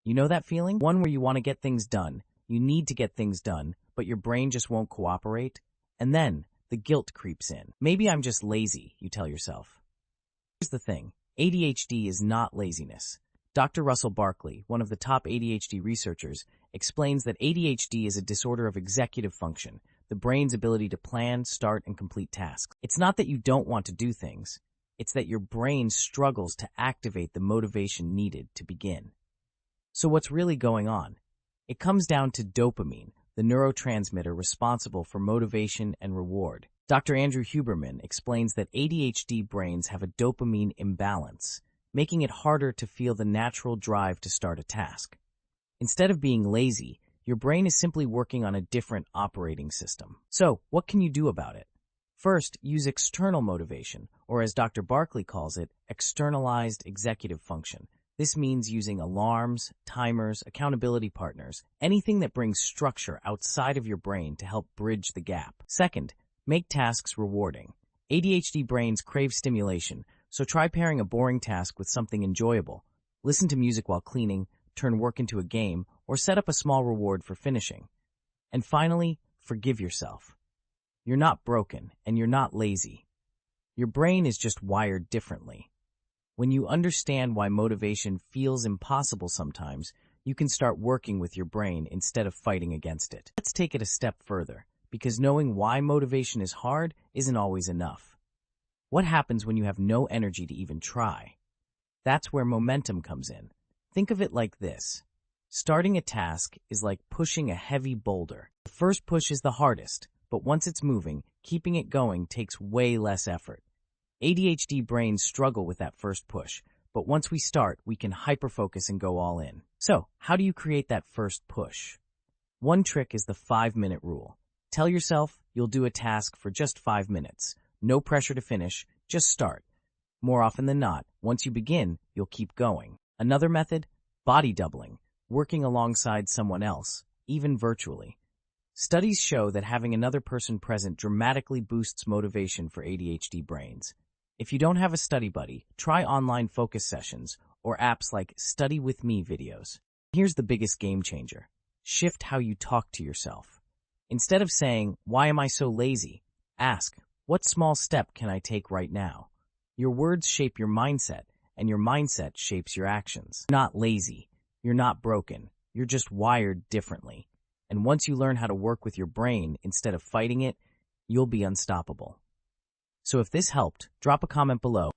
You know that feeling? One where you want to get things done, you need to get things done, but your brain just won't cooperate. And then the guilt creeps in. Maybe I'm just lazy, you tell yourself. Here's the thing. ADHD is not laziness. Dr. Russell Barkley, one of the top ADHD researchers, explains that ADHD is a disorder of executive function, the brain's ability to plan, start, and complete tasks. It's not that you don't want to do things. It's that your brain struggles to activate the motivation needed to begin. So what's really going on? It comes down to dopamine, the neurotransmitter responsible for motivation and reward. Dr. Andrew Huberman explains that ADHD brains have a dopamine imbalance, making it harder to feel the natural drive to start a task. Instead of being lazy, your brain is simply working on a different operating system. So, what can you do about it? First, use external motivation, or as Dr. Barkley calls it, externalized executive function. This means using alarms, timers, accountability partners, anything that brings structure outside of your brain to help bridge the gap. Second, make tasks rewarding. ADHD brains crave stimulation, so try pairing a boring task with something enjoyable. Listen to music while cleaning, turn work into a game, or set up a small reward for finishing. And finally, forgive yourself. You're not broken, and you're not lazy. Your brain is just wired differently. When you understand why motivation feels impossible sometimes, you can start working with your brain instead of fighting against it. Let's take it a step further, because knowing why motivation is hard isn't always enough. What happens when you have no energy to even try? That's where momentum comes in. Think of it like this. Starting a task is like pushing a heavy boulder. The first push is the hardest, but once it's moving, keeping it going takes way less effort. ADHD brains struggle with that first push, but once we start, we can hyperfocus and go all in. So, how do you create that first push? One trick is the 5-minute rule. Tell yourself you'll do a task for just 5 minutes. No pressure to finish, just start. More often than not, once you begin, you'll keep going. Another method? Body doubling, working alongside someone else, even virtually. Studies show that having another person present dramatically boosts motivation for ADHD brains. If you don't have a study buddy, try online focus sessions or apps like Study With Me videos. Here's the biggest game changer. Shift how you talk to yourself. Instead of saying, "Why am I so lazy?" ask, "What small step can I take right now?" Your words shape your mindset, and your mindset shapes your actions. You're not lazy. You're not broken. You're just wired differently. And once you learn how to work with your brain instead of fighting it, you'll be unstoppable. So if this helped, drop a comment below.